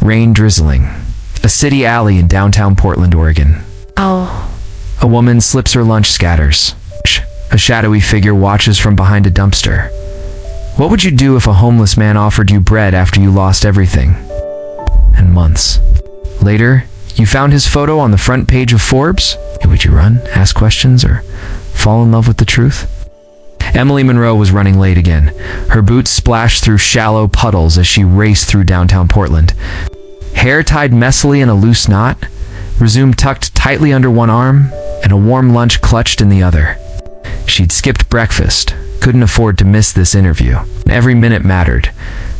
Rain drizzling. A city alley in downtown Portland, Oregon. Oh. A woman slips her lunch scatters. A shadowy figure watches from behind a dumpster. What would you do if a homeless man offered you bread after you lost everything? And months later, you found his photo on the front page of Forbes? Would you run, ask questions, or fall in love with the truth? Emily Monroe was running late again. Her boots splashed through shallow puddles as she raced through downtown Portland. Hair tied messily in a loose knot, resume tucked tightly under one arm, and a warm lunch clutched in the other. She'd skipped breakfast, couldn't afford to miss this interview. Every minute mattered,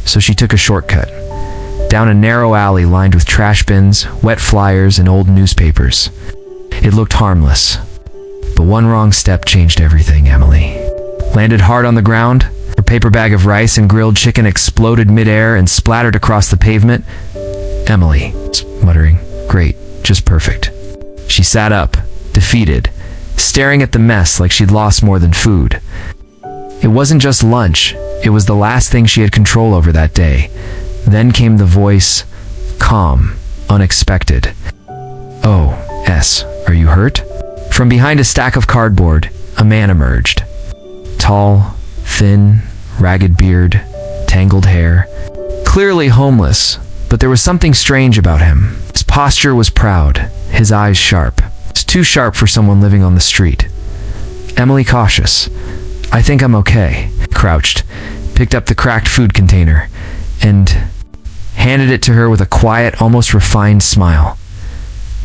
so she took a shortcut. Down a narrow alley lined with trash bins, wet flyers, and old newspapers. It looked harmless, but one wrong step changed everything. Emily landed hard on the ground. Her paper bag of rice and grilled chicken exploded midair and splattered across the pavement. Emily, muttering, "Great, just perfect." She sat up, defeated, staring at the mess like she'd lost more than food. It wasn't just lunch, it was the last thing she had control over that day. Then came the voice, calm, unexpected. "Oh, S, are you hurt?" From behind a stack of cardboard, a man emerged. Tall, thin, ragged beard, tangled hair. Clearly homeless, but there was something strange about him. His posture was proud, his eyes sharp. It's too sharp for someone living on the street. Emily, cautious. "I think I'm okay," crouched, picked up the cracked food container, and handed it to her with a quiet, almost refined smile.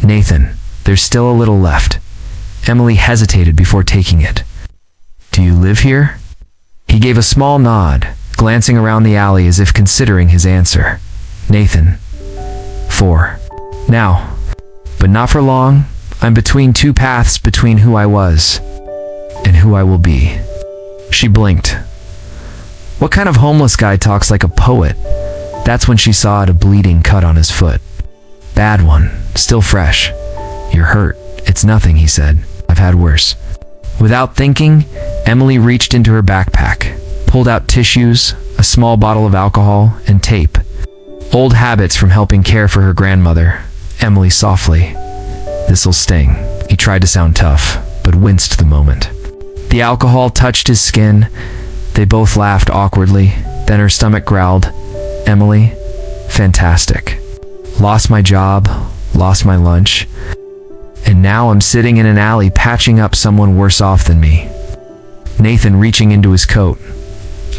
"Nathan, there's still a little left." Emily hesitated before taking it. "Do you live here?" He gave a small nod, glancing around the alley as if considering his answer. "Nathan, 4. Now, but not for long. I'm between two paths, between who I was and who I will be." She blinked. What kind of homeless guy talks like a poet? That's when she saw a bleeding cut on his foot. Bad one, still fresh. "You're hurt." "It's nothing," he said. "I've had worse." Without thinking, Emily reached into her backpack, pulled out tissues, a small bottle of alcohol, and tape. Old habits from helping care for her grandmother. Emily softly, "This'll sting." He tried to sound tough, but winced the moment. The alcohol touched his skin. They both laughed awkwardly. Then her stomach growled, "Emily, fantastic. Lost my job, lost my lunch, and now I'm sitting in an alley patching up someone worse off than me." Nathan reaching into his coat.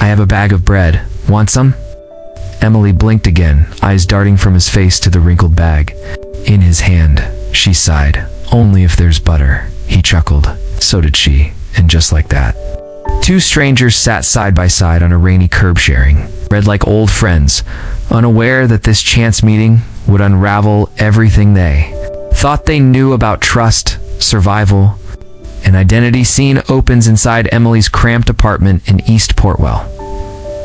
"I have a bag of bread. Want some?" Emily blinked again, eyes darting from his face to the wrinkled bag. In his hand, she sighed. "Only if there's butter." He chuckled. So did she, and just like that. Two strangers sat side by side on a rainy curb sharing, read like old friends, unaware that this chance meeting would unravel everything they thought they knew about trust, survival, and identity. Scene opens inside Emily's cramped apartment in East Portwell.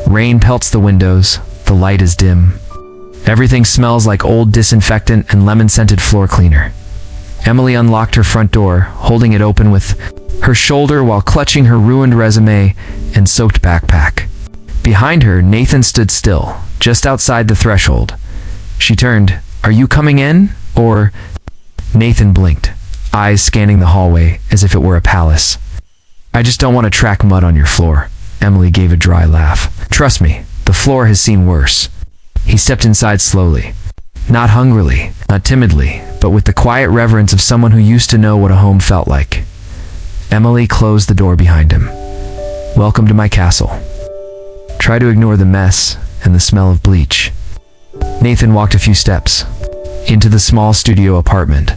Rain pelts the windows, the light is dim. Everything smells like old disinfectant and lemon-scented floor cleaner. Emily unlocked her front door, holding it open with her shoulder while clutching her ruined resume and soaked backpack. Behind her, Nathan stood still, just outside the threshold. She turned. "Are you coming in, or?" Nathan blinked, eyes scanning the hallway as if it were a palace. "I just don't want to track mud on your floor." Emily gave a dry laugh. "Trust me, the floor has seen worse." He stepped inside slowly. Not hungrily, not timidly, but with the quiet reverence of someone who used to know what a home felt like. Emily closed the door behind him. "Welcome to my castle." Try to ignore the mess and the smell of bleach. Nathan walked a few steps into the small studio apartment.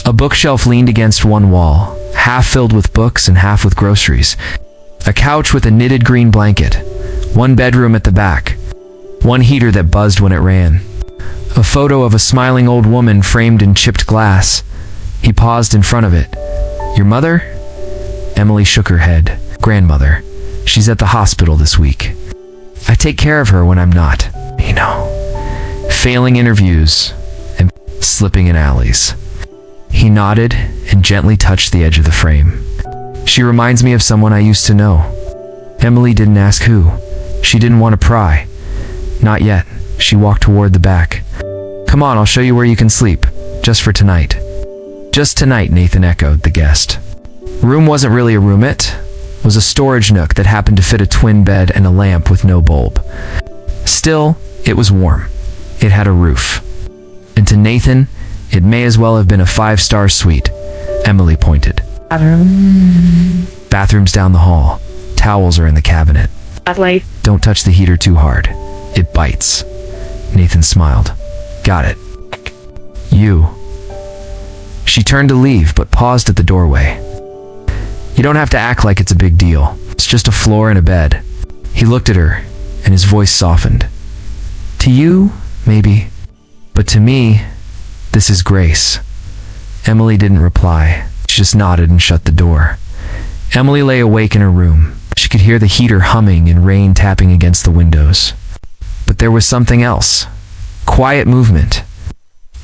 A bookshelf leaned against one wall, half filled with books and half with groceries. A couch with a knitted green blanket. One bedroom at the back. One heater that buzzed when it ran. A photo of a smiling old woman framed in chipped glass. He paused in front of it. "Your mother?" Emily shook her head. "Grandmother. She's at the hospital this week. I take care of her when I'm not, failing interviews and slipping in alleys." He nodded and gently touched the edge of the frame. "She reminds me of someone I used to know." Emily didn't ask who. She didn't want to pry. Not yet. She walked toward the back. Come on, I'll show you where you can sleep. Just for tonight. Just tonight, Nathan echoed, the guest. Room wasn't really a room, it was a storage nook that happened to fit a twin bed and a lamp with no bulb. Still, it was warm. It had a roof. And to Nathan, it may as well have been a 5-star suite. Emily pointed. Bathroom's down the hall. Towels are in the cabinet. Don't touch the heater too hard. It bites. Nathan smiled. Got it. You. She turned to leave, but paused at the doorway. You don't have to act like it's a big deal. It's just a floor and a bed. He looked at her, and his voice softened. To you, maybe. But to me, this is grace. Emily didn't reply. She just nodded and shut the door. Emily lay awake in her room. She could hear the heater humming and rain tapping against the windows. But there was something else. Quiet movement.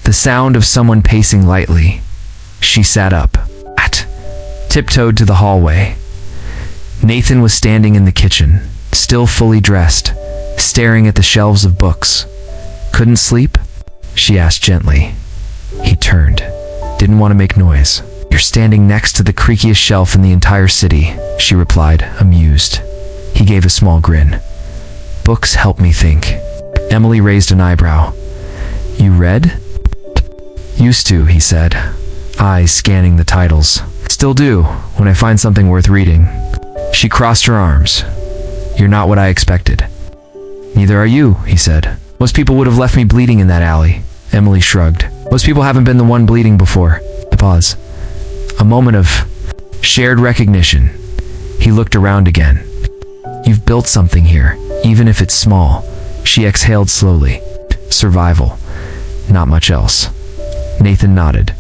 The sound of someone pacing lightly. She sat up. Tiptoed to the hallway. Nathan was standing in the kitchen, still fully dressed, staring at the shelves of books. Couldn't sleep? She asked gently. He turned. Didn't want to make noise. You're standing next to the creakiest shelf in the entire city, she replied, amused. He gave a small grin. Books help me think. Emily raised an eyebrow. You read? Used to, he said, eyes scanning the titles. Still do, when I find something worth reading. She crossed her arms. You're not what I expected. Neither are you, he said. Most people would have left me bleeding in that alley. Emily shrugged. Most people haven't been the one bleeding before. A pause. A moment of shared recognition. He looked around again. You've built something here, even if it's small. She exhaled slowly. Survival. Not much else. Nathan nodded.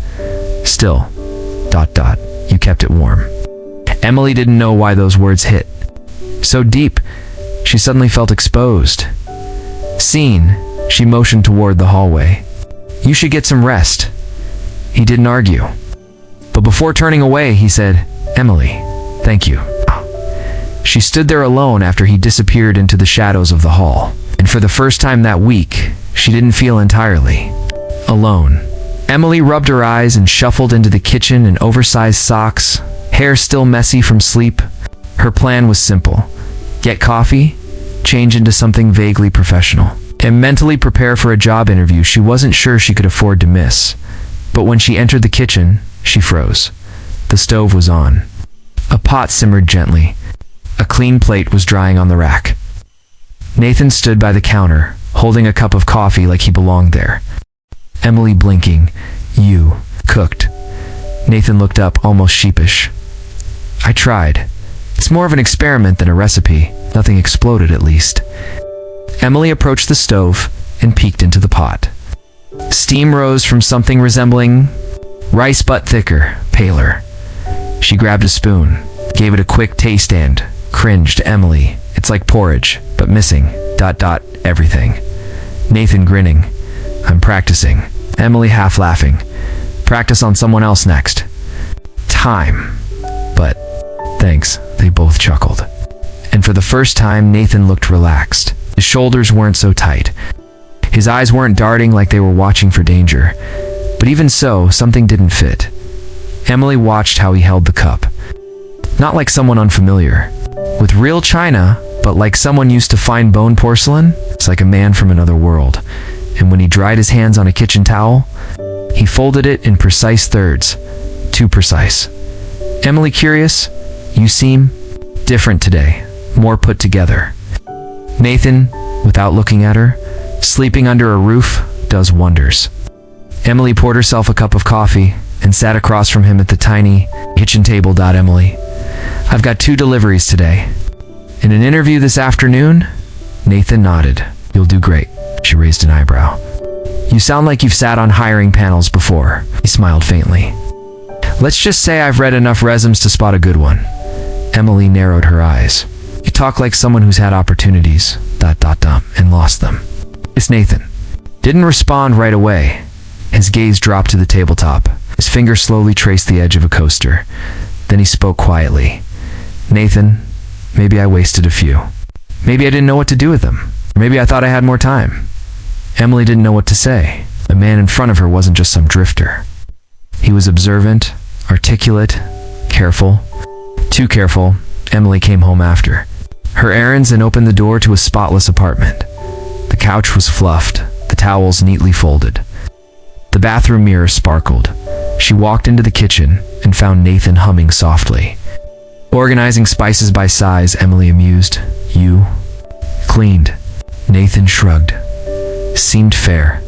Still. ... You kept it warm. Emily didn't know why those words hit. So deep, she suddenly felt exposed. Seen, she motioned toward the hallway. You should get some rest. He didn't argue. But before turning away, he said, Emily, thank you. She stood there alone after he disappeared into the shadows of the hall. And for the first time that week, she didn't feel entirely alone. Emily rubbed her eyes and shuffled into the kitchen in oversized socks, hair still messy from sleep. Her plan was simple. Get coffee, change into something vaguely professional, and mentally prepare for a job interview she wasn't sure she could afford to miss. But when she entered the kitchen, she froze. The stove was on. A pot simmered gently. A clean plate was drying on the rack. Nathan stood by the counter, holding a cup of coffee like he belonged there. Emily blinking. You cooked. Nathan looked up, almost sheepish. I tried. It's more of an experiment than a recipe. Nothing exploded, at least. Emily approached the stove and peeked into the pot. Steam rose from something resembling rice, but thicker, paler. She grabbed a spoon, gave it a quick taste and cringed. Emily, it's like porridge, but missing ... everything. Nathan grinning. I'm practicing. Emily half laughing. Practice on someone else next. Time. But thanks, they both chuckled. And for the first time, Nathan looked relaxed. His shoulders weren't so tight. His eyes weren't darting like they were watching for danger. But even so, something didn't fit. Emily watched how he held the cup. Not like someone unfamiliar. With real china, but like someone used to fine bone porcelain. It's like a man from another world. And when he dried his hands on a kitchen towel, he folded it in precise thirds. Too precise. Emily curious? You seem different today. More put together. Nathan, without looking at her, sleeping under a roof does wonders. Emily poured herself a cup of coffee and sat across from him at the tiny kitchen table. Emily, I've got 2 deliveries today. In an interview this afternoon? Nathan nodded. You'll do great. She raised an eyebrow. You sound like you've sat on hiring panels before. He smiled faintly. Let's just say I've read enough resumes to spot a good one. Emily narrowed her eyes. You talk like someone who's had opportunities, ... and lost them. It's Nathan. Didn't respond right away. His gaze dropped to the tabletop. His finger slowly traced the edge of a coaster. Then he spoke quietly. Nathan, maybe I wasted a few. Maybe I didn't know what to do with them. Or maybe I thought I had more time. Emily didn't know what to say. The man in front of her wasn't just some drifter. He was observant, articulate, careful. Too careful, Emily came home after her errands and opened the door to a spotless apartment. The couch was fluffed, the towels neatly folded. The bathroom mirror sparkled. She walked into the kitchen and found Nathan humming softly. Organizing spices by size, Emily amused. You? Cleaned. Nathan shrugged. Seemed fair.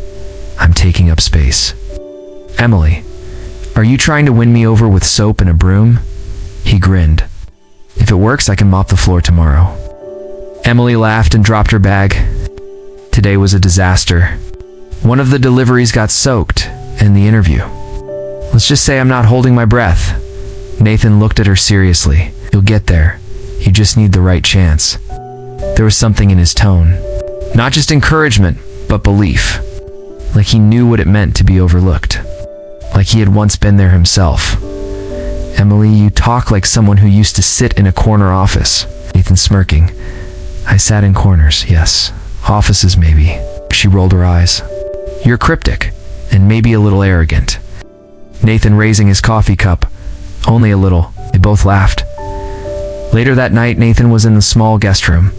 I'm taking up space. Emily, are you trying to win me over with soap and a broom? He grinned. If it works, I can mop the floor tomorrow. Emily laughed and dropped her bag. Today was a disaster. One of the deliveries got soaked, and the interview. Let's just say I'm not holding my breath. Nathan looked at her seriously. You'll get there. You just need the right chance. There was something in his tone. Not just encouragement, but belief. Like he knew what it meant to be overlooked. Like he had once been there himself. Emily, you talk like someone who used to sit in a corner office. Nathan smirking. I sat in corners, yes. Offices, maybe. She rolled her eyes. You're cryptic, and maybe a little arrogant. Nathan raising his coffee cup. Only a little. They both laughed. Later that night, Nathan was in the small guest room.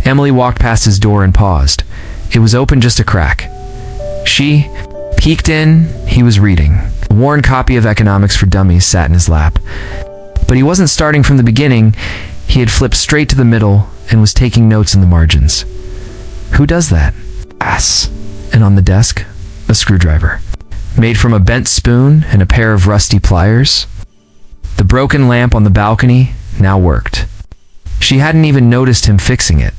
Emily walked past his door and paused. It was open just a crack. She peeked in. He was reading. A worn copy of Economics for Dummies sat in his lap. But he wasn't starting from the beginning. He had flipped straight to the middle and was taking notes in the margins. Who does that? Ass. And on the desk, a screwdriver. Made from a bent spoon and a pair of rusty pliers. The broken lamp on the balcony now worked. She hadn't even noticed him fixing it.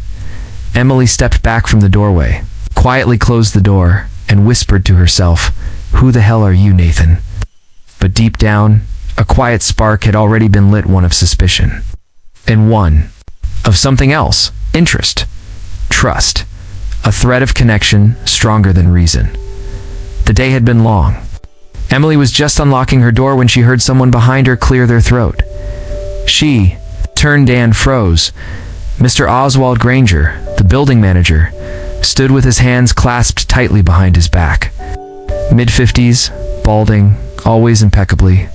Emily stepped back from the doorway, quietly closed the door, and whispered to herself, Who the hell are you, Nathan? But deep down, a quiet spark had already been lit, one of suspicion. And one of something else. Interest. Trust. A thread of connection stronger than reason. The day had been long. Emily was just unlocking her door when she heard someone behind her clear their throat. She turned and froze. Mr. Oswald Granger, the building manager, stood with his hands clasped tightly behind his back. Mid-50s, balding, always impeccably.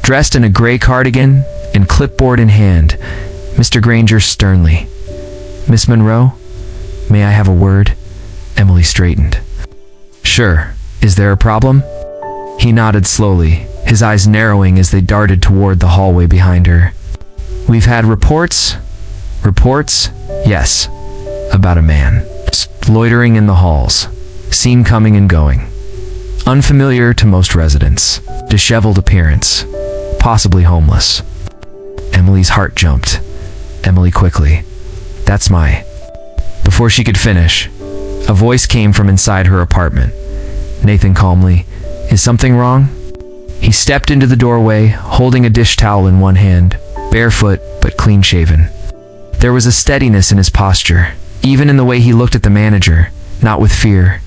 Dressed in a gray cardigan and clipboard in hand, Mr. Granger sternly. Miss Monroe, may I have a word? Emily straightened. Sure. Is there a problem? He nodded slowly, his eyes narrowing as they darted toward the hallway behind her. We've had reports? Reports? Yes. About a man. Loitering in the halls. Seen coming and going. Unfamiliar to most residents. Disheveled appearance. Possibly homeless. Emily's heart jumped. Emily quickly. That's my... Before she could finish, a voice came from inside her apartment. Nathan calmly. Is something wrong? He stepped into the doorway, holding a dish towel in one hand, barefoot but clean-shaven. There was a steadiness in his posture, even in the way he looked at the manager, not with fear,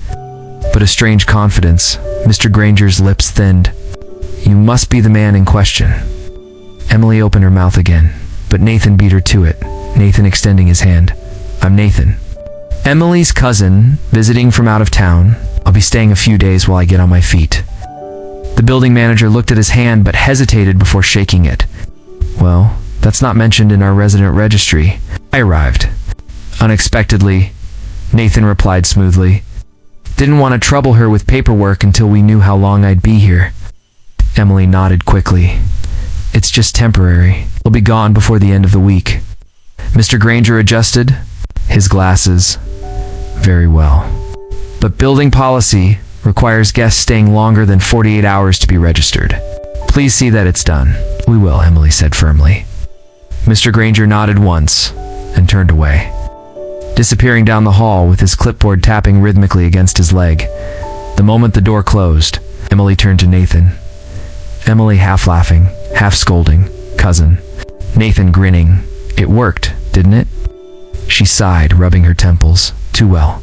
but a strange confidence. Mr. Granger's lips thinned. You must be the man in question. Emily opened her mouth again, but Nathan beat her to it, Nathan extending his hand. I'm Nathan. Emily's cousin, visiting from out of town. I'll be staying a few days while I get on my feet. The building manager looked at his hand but hesitated before shaking it. Well, that's not mentioned in our resident registry. I arrived. Unexpectedly, Nathan replied smoothly. Didn't want to trouble her with paperwork until we knew how long I'd be here. Emily nodded quickly. It's just temporary. I'll be gone before the end of the week. Mr. Granger adjusted his glasses. Very well. But building policy requires guests staying longer than 48 hours to be registered. Please see that it's done. We will, Emily said firmly. Mr. Granger nodded once and turned away, disappearing down the hall with his clipboard tapping rhythmically against his leg. The moment the door closed, Emily turned to Nathan. Emily half laughing, half scolding. Cousin. Nathan grinning. It worked, didn't it? She sighed, rubbing her temples. Too well.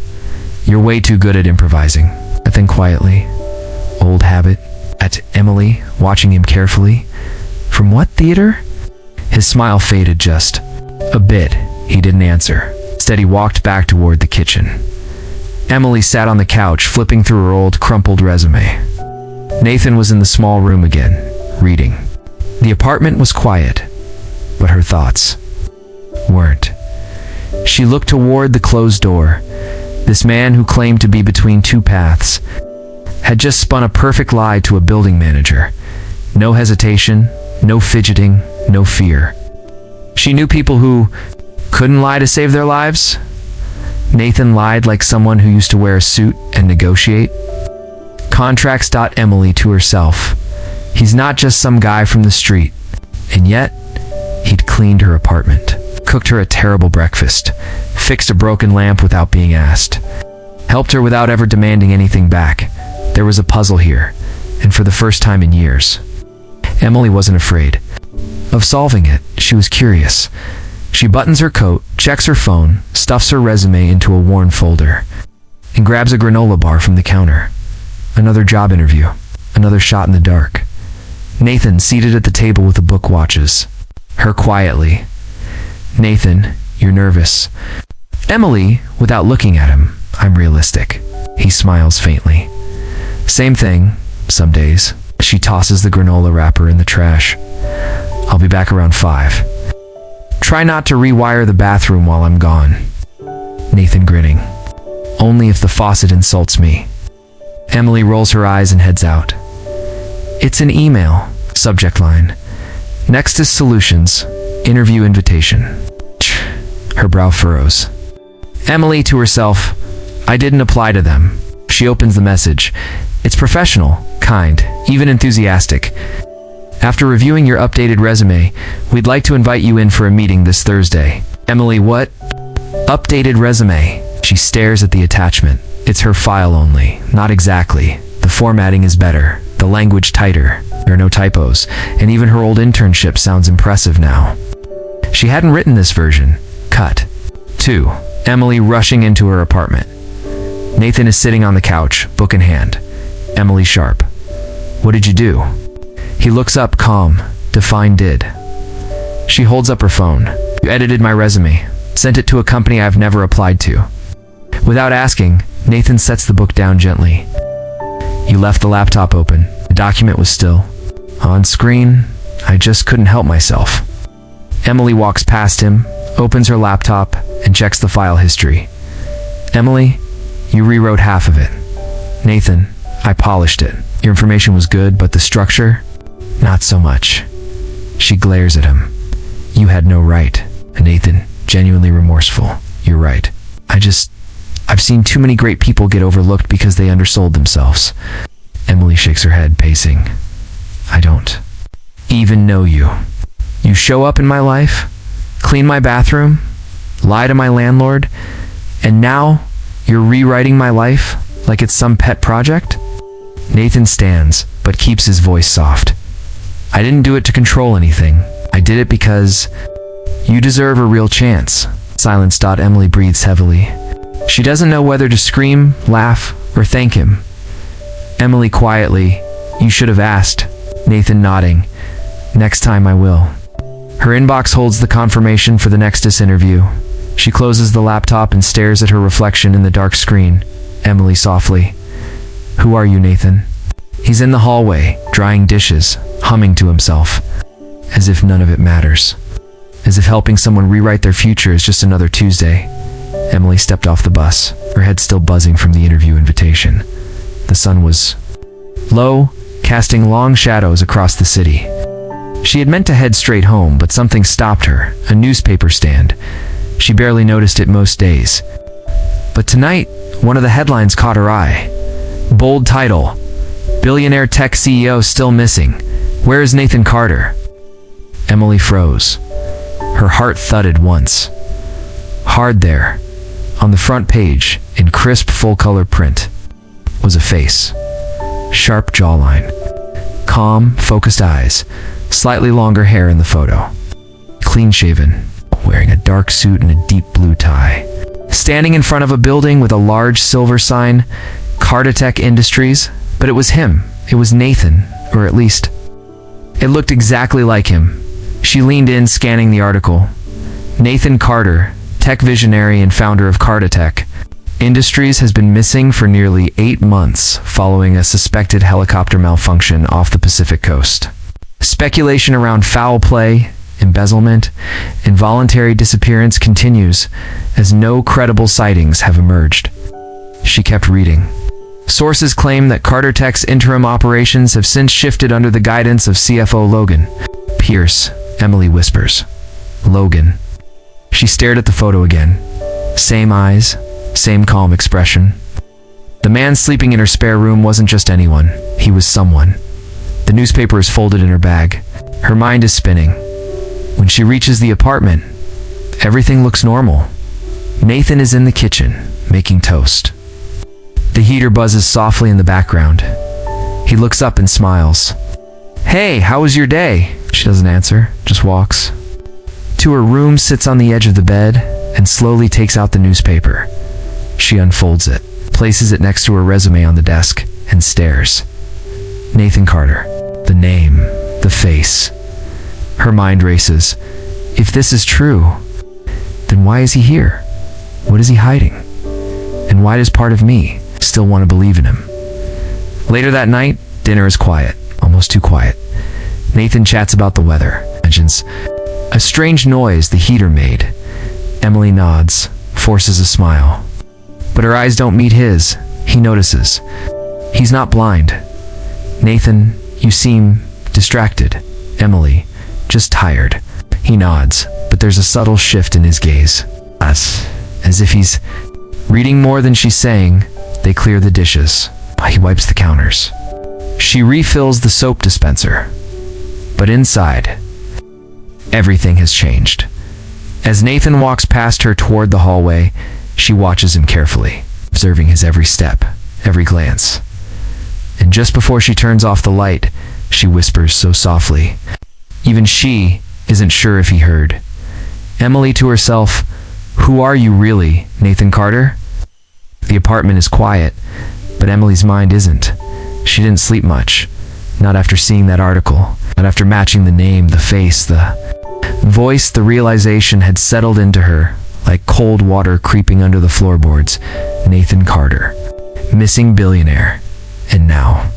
You're way too good at improvising. And then quietly. Old habit. At Emily, watching him carefully. From what theater? His smile faded just a bit. He didn't answer. Instead, he walked back toward the kitchen. Emily sat on the couch, flipping through her old, crumpled resume. Nathan was in the small room again, reading. The apartment was quiet, but her thoughts weren't. She looked toward the closed door. This man who claimed to be between two paths had just spun a perfect lie to a building manager. No hesitation, no fidgeting, no fear. She knew people who couldn't lie to save their lives. Nathan lied like someone who used to wear a suit and negotiate. Contracts. Emily to herself. He's not just some guy from the street. And yet, he'd cleaned her apartment, cooked her a terrible breakfast, fixed a broken lamp without being asked, helped her without ever demanding anything back. There was a puzzle here, and for the first time in years, Emily wasn't afraid of solving it. She was curious. She buttons her coat, checks her phone, stuffs her resume into a worn folder, and grabs a granola bar from the counter. Another job interview, another shot in the dark. Nathan, seated at the table with a book, watches her quietly. Nathan, you're nervous. Emily, without looking at him, I'm realistic. He smiles faintly. Same thing, some days. She tosses the granola wrapper in the trash. I'll be back around 5. Try not to rewire the bathroom while I'm gone. Nathan, grinning. Only if the faucet insults me. Emily rolls her eyes and heads out. It's an email. Subject line. Next is solutions. Interview invitation. Her brow furrows. Emily to herself. I didn't apply to them. She opens the message. It's professional, kind, even enthusiastic. After reviewing your updated resume, we'd like to invite you in for a meeting this Thursday. Emily, what? Updated resume. She stares at the attachment. It's her file only. Not exactly. The formatting is better. The language tighter. There are no typos. And even her old internship sounds impressive now. She hadn't written this version. Cut. 2. Emily rushing into her apartment. Nathan is sitting on the couch, book in hand. Emily sharp. What did you do? He looks up, calm. Define did. She holds up her phone. You edited my resume. Sent it to a company I've never applied to. Without asking, Nathan sets the book down gently. You left the laptop open. The document was still on screen. I just couldn't help myself. Emily walks past him, opens her laptop, and checks the file history. Emily, you rewrote half of it. Nathan, I polished it. Your information was good, but the structure? Not so much. She glares at him. You had no right. And Nathan, genuinely remorseful. You're right. I've seen too many great people get overlooked because they undersold themselves. Emily shakes her head, pacing. I don't even know you. You show up in my life, clean my bathroom, lie to my landlord, and now you're rewriting my life like it's some pet project? Nathan stands, but keeps his voice soft. I didn't do it to control anything. I did it because you deserve a real chance. Silence. Emily breathes heavily. She doesn't know whether to scream, laugh, or thank him. Emily quietly, you should have asked. Nathan nodding. Next time I will. Her inbox holds the confirmation for the Nexus interview. She closes the laptop and stares at her reflection in the dark screen. Emily softly. Who are you, Nathan? He's in the hallway, drying dishes, humming to himself. As if none of it matters. As if helping someone rewrite their future is just another Tuesday. Emily stepped off the bus, her head still buzzing from the interview invitation. The sun was low, casting long shadows across the city. She had meant to head straight home, but something stopped her, a newspaper stand. She barely noticed it most days. But tonight, one of the headlines caught her eye. Bold title, Billionaire Tech CEO Still Missing. Where is Nathan Carter? Emily froze. Her heart thudded once. Hard there, on the front page, in crisp full-color print, was a face. Sharp jawline. Calm, focused eyes. Slightly longer hair in the photo. Clean-shaven, wearing a dark suit and a deep blue tie. Standing in front of a building with a large silver sign, Cartotech Industries, but it was him. It was Nathan, or at least, it looked exactly like him. She leaned in, scanning the article. Nathan Carter, tech visionary and founder of Cartotech. Industries has been missing for nearly 8 months following a suspected helicopter malfunction off the Pacific coast. Speculation around foul play, embezzlement, involuntary disappearance continues as no credible sightings have emerged. She kept reading. Sources claim that Carter Tech's interim operations have since shifted under the guidance of CFO Logan. Pierce, Emily whispers. Logan. She stared at the photo again. Same eyes, same calm expression. The man sleeping in her spare room wasn't just anyone, he was someone. The newspaper is folded in her bag. Her mind is spinning. When she reaches the apartment, everything looks normal. Nathan is in the kitchen, making toast. The heater buzzes softly in the background. He looks up and smiles. Hey, how was your day? She doesn't answer, just walks to her room, sits on the edge of the bed, and slowly takes out the newspaper. She unfolds it, places it next to her resume on the desk, and stares. Nathan Carter. The name, the face. Her mind races. If this is true, then why is he here? What is he hiding? And why does part of me still want to believe in him? Later that night, dinner is quiet, almost too quiet. Nathan chats about the weather, mentions a strange noise the heater made. Emily nods, forces a smile. But her eyes don't meet his. He notices. He's not blind. Nathan, you seem distracted. Emily, just tired. He nods, but there's a subtle shift in his gaze. As if he's reading more than she's saying. They clear the dishes. He wipes the counters. She refills the soap dispenser. But inside, everything has changed. As Nathan walks past her toward the hallway, she watches him carefully, observing his every step, every glance. And just before she turns off the light, she whispers so softly. Even she isn't sure if he heard. Emily to herself, who are you really, Nathan Carter? The apartment is quiet, but Emily's mind isn't. She didn't sleep much. Not after seeing that article. Not after matching the name, the face, the voice. The realization had settled into her like cold water creeping under the floorboards. Nathan Carter. Missing billionaire. And now,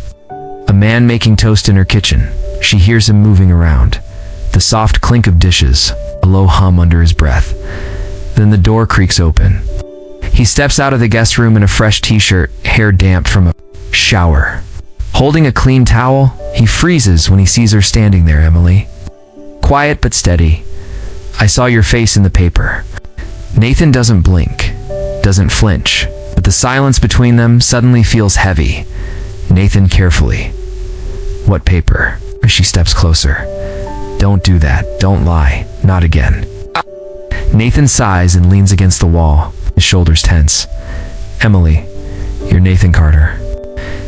a man making toast in her kitchen. She hears him moving around. The soft clink of dishes, a low hum under his breath. Then the door creaks open. He steps out of the guest room in a fresh t-shirt, hair damp from a shower. Holding a clean towel, he freezes when he sees her standing there. Emily. Quiet but steady. I saw your face in the paper. Nathan doesn't blink, doesn't flinch, but the silence between them suddenly feels heavy. Nathan carefully. What paper? She steps closer. Don't do that. Don't lie. Not again. Nathan sighs and leans against the wall, his shoulders tense. Emily, you're Nathan Carter.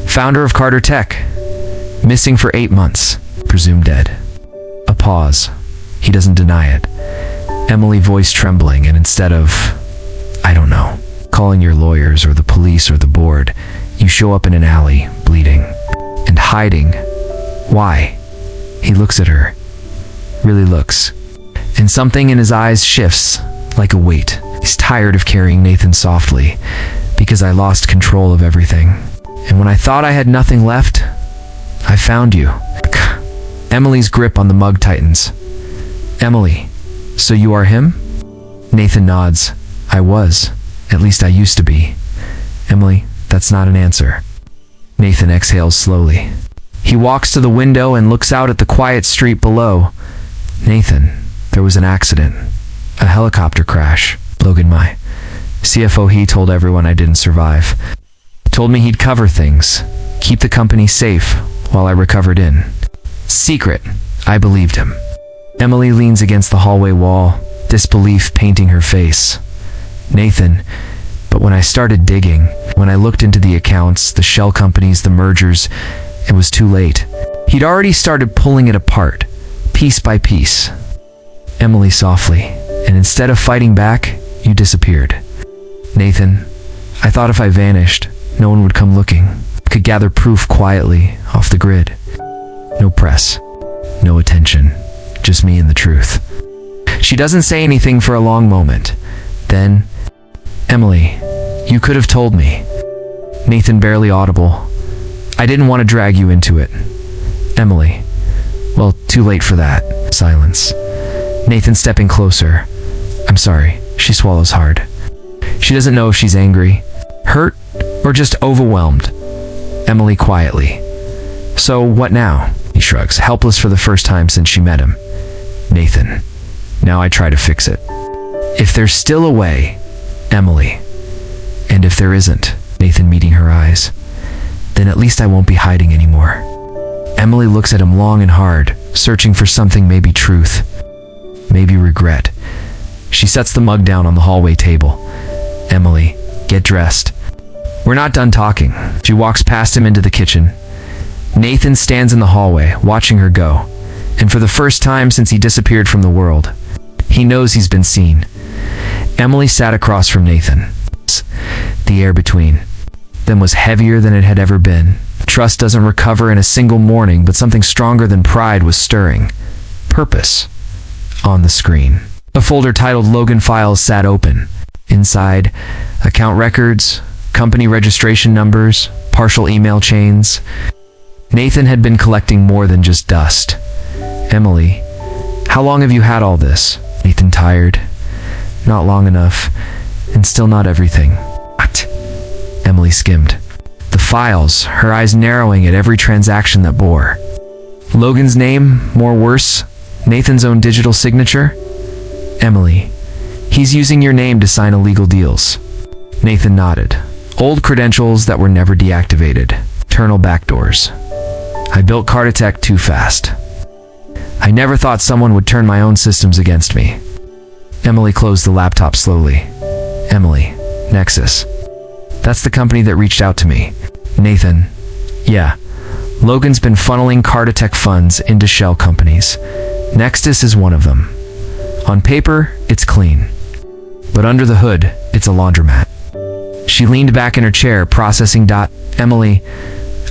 Founder of Carter Tech. Missing for 8 months. Presumed dead. A pause. He doesn't deny it. Emily, voice trembling, and instead of, I don't know, calling your lawyers or the police or the board, you show up in an alley, bleeding. And hiding. Why? He looks at her. Really looks. And something in his eyes shifts, like a weight. He's tired of carrying Nathan softly, because I lost control of everything. And when I thought I had nothing left, I found you. Emily's grip on the mug tightens. Emily, so you are him? Nathan nods. I was. At least I used to be. Emily, that's not an answer. Nathan exhales slowly. He walks to the window and looks out at the quiet street below. Nathan, there was an accident. A helicopter crash. Logan, my CFO, he told everyone I didn't survive. Told me he'd cover things, keep the company safe while I recovered in. Secret. I believed him. Emily leans against the hallway wall, disbelief painting her face. Nathan, but when I started digging, when I looked into the accounts, the shell companies, the mergers, it was too late. He'd already started pulling it apart, piece by piece. Emily softly, and instead of fighting back, you disappeared. Nathan, I thought if I vanished, no one would come looking. Could gather proof quietly, off the grid. No press, no attention, just me and the truth. She doesn't say anything for a long moment. Then, Emily, You could have told me. Nathan, barely audible. I didn't want to drag you into it. Emily. Well, too late for that. Silence. Nathan stepping closer. I'm sorry. She swallows hard. She doesn't know if she's angry, hurt, or just overwhelmed. Emily quietly. So what now? He shrugs, helpless for the first time since she met him. Nathan. Now I try to fix it. If there's still a way, Emily. And if there isn't, Nathan meeting her eyes, then at least I won't be hiding anymore. Emily looks at him long and hard, searching for something, maybe truth, maybe regret. She sets the mug down on the hallway table. Emily, get dressed. We're not done talking. She walks past him into the kitchen. Nathan stands in the hallway, watching her go. And for the first time since he disappeared from the world, he knows he's been seen. Emily sat across from Nathan. The air between them was heavier than it had ever been. Trust doesn't recover in a single morning, but something stronger than pride was stirring. Purpose. On the screen. A folder titled Logan Files sat open. Inside, account records, company registration numbers, partial email chains. Nathan had been collecting more than just dust. Emily, how long have you had all this? Nathan, tired. Not long enough, and still not everything. What? Emily skimmed the files, her eyes narrowing at every transaction that bore. Logan's name, more worse, Nathan's own digital signature. Emily, he's using your name to sign illegal deals. Nathan nodded. Old credentials that were never deactivated. Internal backdoors. I built Cartotech too fast. I never thought someone would turn my own systems against me. Emily closed the laptop slowly. Emily, Nexus. That's the company that reached out to me. Nathan. Yeah. Logan's been funneling Cartotech funds into shell companies. Nexus is one of them. On paper, it's clean. But under the hood, it's a laundromat. She leaned back in her chair, processing. Emily,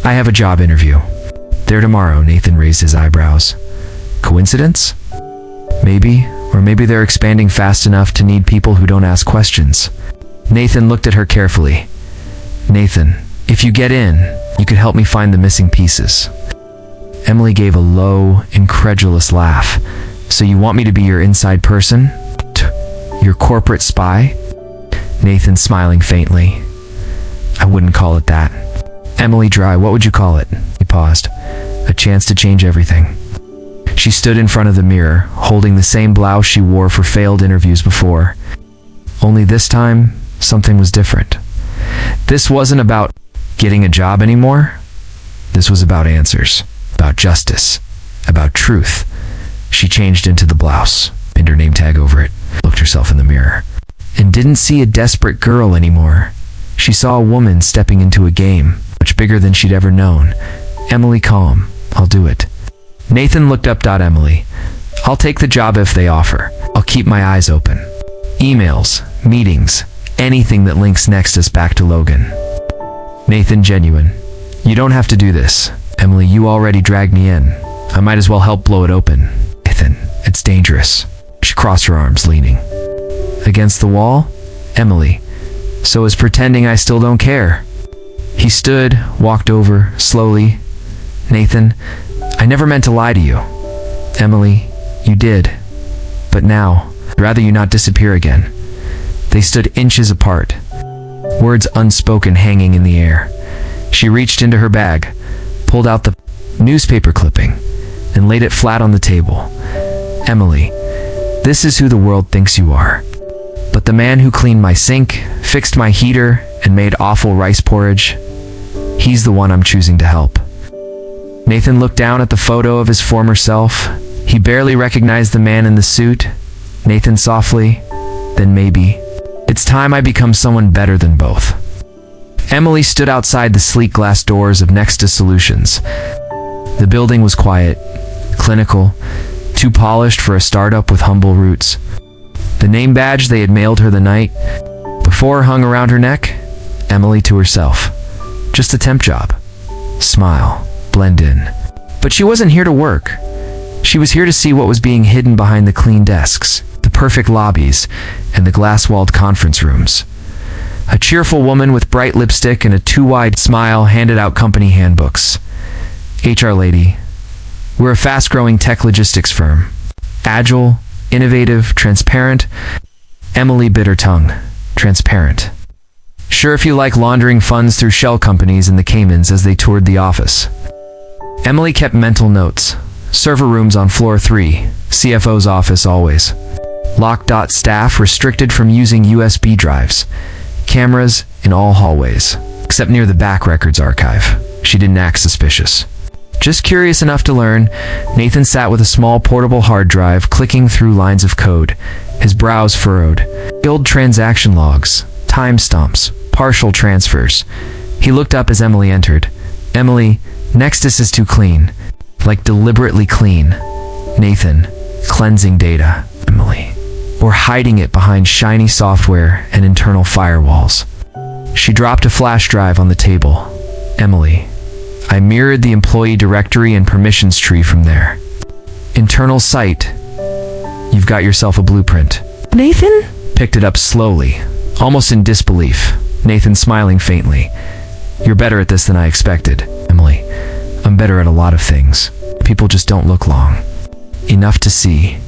I have a job interview. There tomorrow. Nathan raised his eyebrows. Coincidence? Maybe, or maybe they're expanding fast enough to need people who don't ask questions. Nathan looked at her carefully. Nathan, if you get in, you could help me find the missing pieces. Emily gave a low, incredulous laugh. So you want me to be your inside person? Your corporate spy? Nathan smiling faintly. I wouldn't call it that. Emily, dry, what would you call it? He paused. A chance to change everything. She stood in front of the mirror, holding the same blouse she wore for failed interviews before. Only this time, something was different. This wasn't about getting a job anymore. This was about answers, about justice, about truth. She changed into the blouse, pinned her name tag over it, looked herself in the mirror, and didn't see a desperate girl anymore. She saw a woman stepping into a game, much bigger than she'd ever known. Emily, calm. I'll do it. Nathan looked up. Emily, I'll take the job if they offer. I'll keep my eyes open. Emails, meetings, anything that links Nexus back to Logan. Nathan, genuine. You don't have to do this. Emily, you already dragged me in. I might as well help blow it open. Nathan, it's dangerous. She crossed her arms, leaning against the wall. Emily, so is pretending I still don't care. He stood, walked over, slowly. Nathan, I never meant to lie to you. Emily, you did. But now, I'd rather you not disappear again. They stood inches apart, words unspoken hanging in the air. She reached into her bag, pulled out the newspaper clipping, and laid it flat on the table. Emily, this is who the world thinks you are. But the man who cleaned my sink, fixed my heater, and made awful rice porridge, he's the one I'm choosing to help. Nathan looked down at the photo of his former self. He barely recognized the man in the suit. Nathan softly, then maybe. It's time I become someone better than both. Emily stood outside the sleek glass doors of Nexus Solutions. The building was quiet, clinical, too polished for a startup with humble roots. The name badge they had mailed her the night before hung around her neck. Emily to herself. Just a temp job. Smile. Blend in. But she wasn't here to work. She was here to see what was being hidden behind the clean desks, the perfect lobbies, and the glass-walled conference rooms. A cheerful woman with bright lipstick and a too-wide smile handed out company handbooks. HR lady. We're a fast-growing tech logistics firm. Agile, innovative, transparent. Emily bit her tongue. Transparent. Sure, if you like laundering funds through shell companies in the Caymans as they toured the office. Emily kept mental notes. Server rooms on floor 3. CFO's office always. Locked. Staff restricted from using USB drives. Cameras in all hallways, except near the back records archive. She didn't act suspicious. Just curious enough to learn, Nathan sat with a small portable hard drive, clicking through lines of code, his brows furrowed. Old transaction logs, timestamps, partial transfers. He looked up as Emily entered. Emily, Nexus is too clean. Like deliberately clean. Nathan, cleansing data. Emily. Or hiding it behind shiny software and internal firewalls. She dropped a flash drive on the table. Emily. I mirrored the employee directory and permissions tree from there. Internal site. You've got yourself a blueprint. Nathan? Picked it up slowly, almost in disbelief. Nathan smiling faintly. You're better at this than I expected, Emily. I'm better at a lot of things. People just don't look long. Enough to see.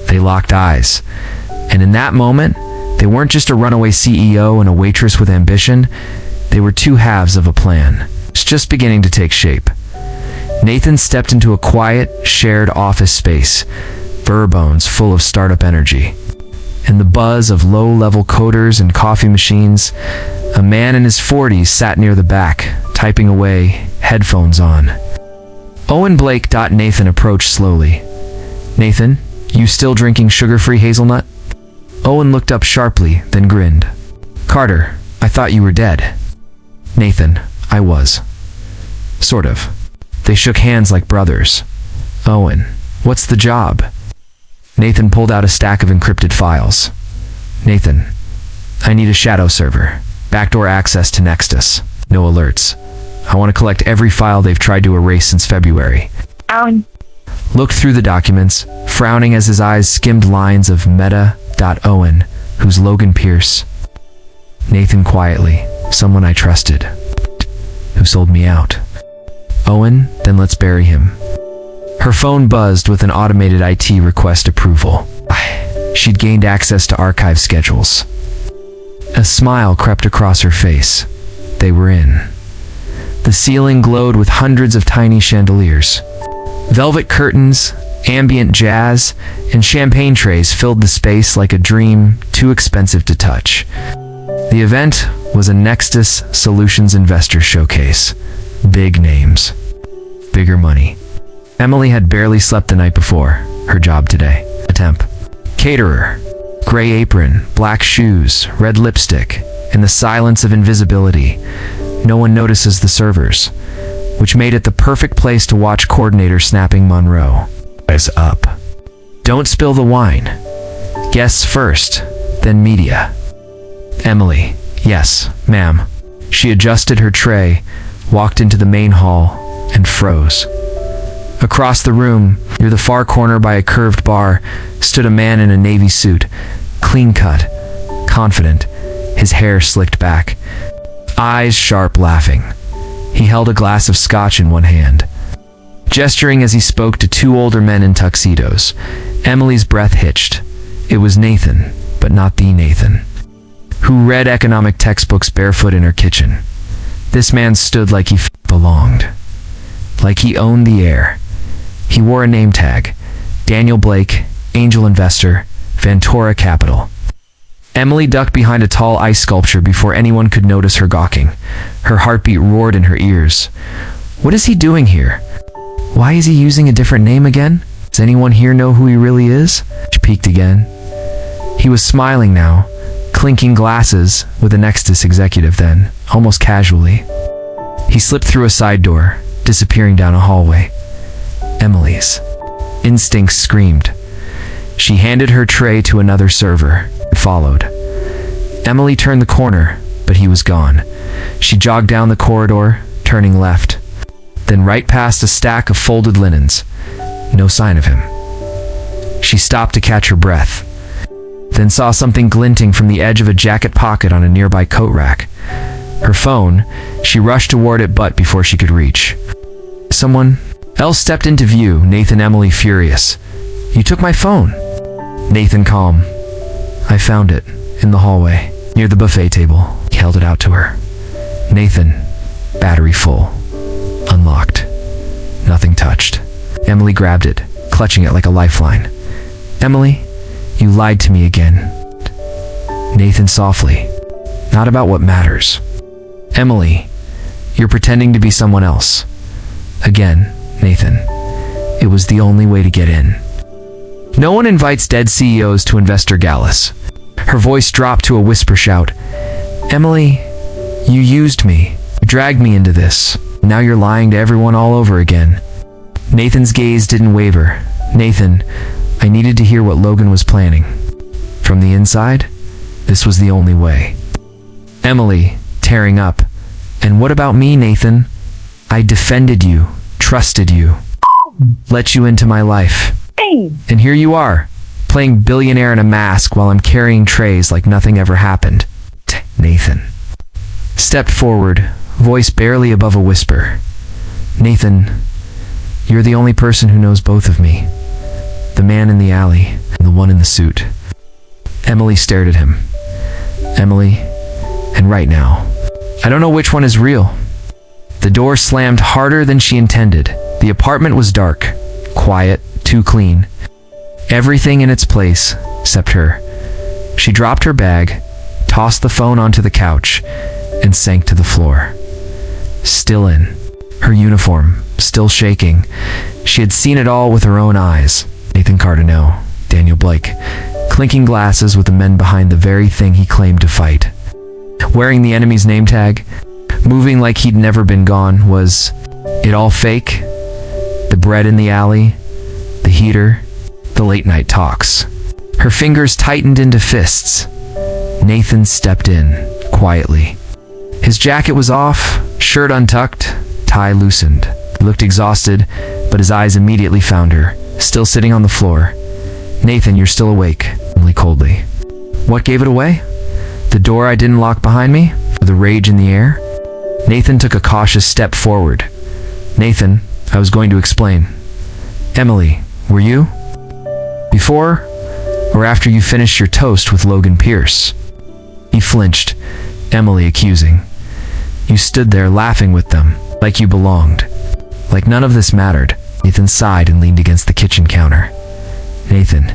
They locked eyes. And in that moment, they weren't just a runaway CEO and a waitress with ambition. They were two halves of a plan. It's just beginning to take shape. Nathan stepped into a quiet, shared office space, fur bones full of startup energy. In the buzz of low-level coders and coffee machines, a man in his 40s sat near the back, typing away, headphones on. Owen Blake. Nathan approached slowly. Nathan, you still drinking sugar-free hazelnut? Owen looked up sharply, then grinned. Carter, I thought you were dead. Nathan, I was. Sort of. They shook hands like brothers. Owen, what's the job? Nathan pulled out a stack of encrypted files. Nathan, I need a shadow server. Backdoor access to Nexus. No alerts. I want to collect every file they've tried to erase since February. Owen. Looked through the documents, frowning as his eyes skimmed lines of Meta.Owen, who's Logan Pierce. Nathan quietly, someone I trusted, who sold me out. Owen, then let's bury him. Her phone buzzed with an automated IT request approval. She'd gained access to archive schedules. A smile crept across her face. They were in. The ceiling glowed with hundreds of tiny chandeliers. Velvet curtains, ambient jazz, and champagne trays filled the space like a dream too expensive to touch. The event was a Nexus Solutions Investor Showcase. Big names. Bigger money. Emily had barely slept the night before. Her job today. A temp. Caterer. Gray apron, black shoes, red lipstick, and the silence of invisibility. No one notices the servers, which made it the perfect place to watch coordinator snapping Monroe. Eyes up. Don't spill the wine. Guests first, then media. Emily. Yes, ma'am. She adjusted her tray, walked into the main hall, and froze. Across the room, near the far corner by a curved bar, stood a man in a navy suit, clean-cut, confident, his hair slicked back, eyes sharp, laughing. He held a glass of scotch in one hand, gesturing as he spoke to two older men in tuxedos. Emily's breath hitched. It was Nathan, but not the Nathan, who read economic textbooks barefoot in her kitchen. This man stood like he belonged, like he owned the air. He wore a name tag, Daniel Blake, angel investor, Ventura Capital. Emily ducked behind a tall ice sculpture before anyone could notice her gawking. Her heartbeat roared in her ears. What is he doing here? Why is he using a different name again? Does anyone here know who he really is? She peeked again. He was smiling now, clinking glasses with a Nexus executive then, almost casually. He slipped through a side door, disappearing down a hallway. Emily's instincts screamed. She handed her tray to another server and followed. Emily turned the corner, but he was gone. She jogged down the corridor, turning left, then right past a stack of folded linens. No sign of him. She stopped to catch her breath. then saw something glinting from the edge of a jacket pocket on a nearby coat rack. Her phone. She rushed toward it, but before she could reach, someone else stepped into view. Nathan. Emily furious. "You took my phone." Nathan calm. "I found it in the hallway near the buffet table." He held it out to her. Nathan. Battery full. Unlocked. Nothing touched. Emily grabbed it, clutching it like a lifeline. "Emily, you lied to me again." Nathan softly. "Not about what matters." "Emily, you're pretending to be someone else." Again, Nathan. "It was the only way to get in." No one invites dead CEOs to investor galas. Her voice dropped to a whisper shout. "Emily, you used me. You dragged me into this. Now you're lying to everyone all over again." Nathan's gaze didn't waver. "Nathan, I needed to hear what Logan was planning. From the inside, this was the only way." Emily, tearing up. "And what about me, Nathan? I defended you, trusted you, let you into my life. And here you are, playing billionaire in a mask while I'm carrying trays like nothing ever happened." Nathan stepped forward, voice barely above a whisper. "Nathan, you're the only person who knows both of me. The man in the alley and the one in the suit." Emily stared at him. "Emily, and right now, I don't know which one is real." The door slammed harder than she intended. The apartment was dark, quiet, too clean. Everything in its place, except her. She dropped her bag, tossed the phone onto the couch, and sank to the floor. Still in. Her uniform, still shaking. She had seen it all with her own eyes. Nathan Cardinaux, Daniel Blake, clinking glasses with the men behind the very thing he claimed to fight. Wearing the enemy's name tag, moving like he'd never been gone. Was it all fake? The bread in the alley, the heater, the late night talks. Her fingers tightened into fists. Nathan stepped in, quietly. His jacket was off, shirt untucked, tie loosened. He looked exhausted, but his eyes immediately found her, still sitting on the floor. "Nathan, you're still awake," Emily coldly. "What gave it away? The door I didn't lock behind me? Or the rage in the air?" Nathan took a cautious step forward. "Nathan, I was going to explain." "Emily, were you? Before or after you finished your toast with Logan Pierce?" He flinched, Emily accusing. "You stood there laughing with them, like you belonged. Like none of this mattered." Nathan sighed and leaned against the kitchen counter. "Nathan,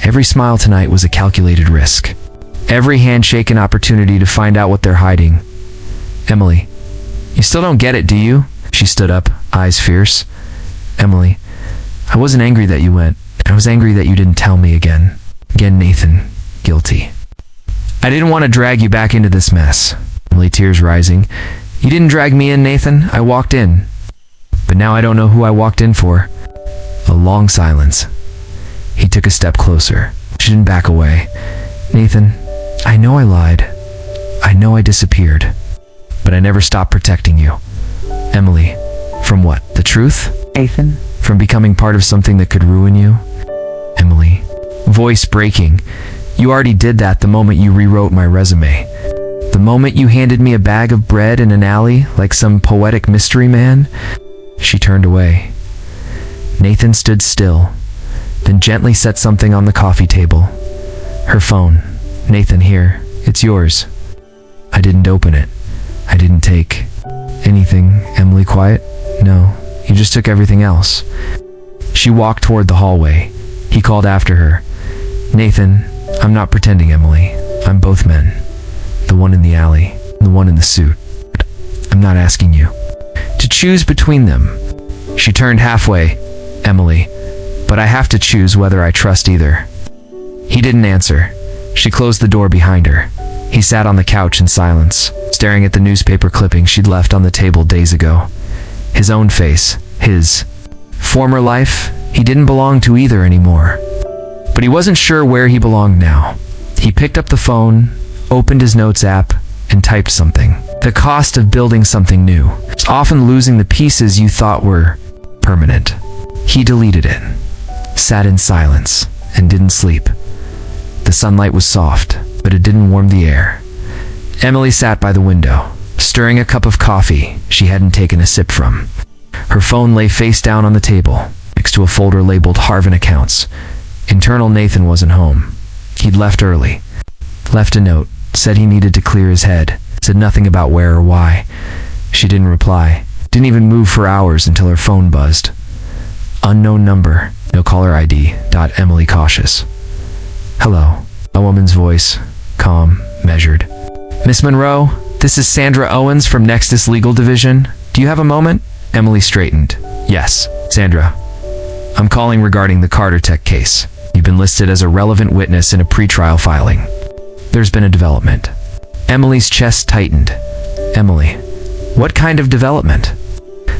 every smile tonight was a calculated risk. Every handshake an opportunity to find out what they're hiding." "Emily, you still don't get it, do you?" She stood up, eyes fierce. "Emily, I wasn't angry that you went. I was angry that you didn't tell me again." Again, Nathan, guilty. "I didn't want to drag you back into this mess." Emily, tears rising. "You didn't drag me in, Nathan. I walked in. But now I don't know who I walked in for." A long silence. He took a step closer. She didn't back away. "Nathan, I know I lied. I know I disappeared. But I never stopped protecting you." "Emily, from what? The truth?" Nathan. "From becoming part of something that could ruin you?" Emily, voice breaking. "You already did that the moment you rewrote my resume. The moment you handed me a bag of bread in an alley like some poetic mystery man." She turned away. Nathan stood still, then gently set something on the coffee table. Her phone. "Nathan, here. It's yours." "I didn't open it. I didn't take anything." Emily, quiet. "No, you just took everything else." She walked toward the hallway. He called after her. "Nathan, I'm not pretending, Emily. I'm both men. The one in the alley, and the one in the suit. I'm not asking you to choose between them." She turned halfway. "Emily, but I have to choose whether I trust either." He didn't answer. She closed the door behind her. He sat on the couch in silence, staring at the newspaper clipping she'd left on the table days ago. His own face, his former life, he didn't belong to either anymore. But he wasn't sure where he belonged now. He picked up the phone, opened his notes app, and typed something. The cost of building something new is often losing the pieces you thought were permanent. He deleted it, sat in silence, and didn't sleep. The sunlight was soft, but it didn't warm the air. Emily sat by the window, stirring a cup of coffee she hadn't taken a sip from. Her phone lay face down on the table, next to a folder labeled Harvin Accounts. Internal Nathan wasn't home. He'd left early. Left a note, said he needed to clear his head, said nothing about where or why. She didn't reply, didn't even move for hours until her phone buzzed. Unknown number, no caller ID. Emily cautious. Hello. A woman's voice, calm, measured. Miss Monroe, this is Sandra Owens from Nexus Legal Division. Do you have a moment? Emily straightened. Yes, Sandra. I'm calling regarding the Carter Tech case. You've been listed as a relevant witness in a pretrial filing. There's been a development. Emily's chest tightened. Emily, what kind of development?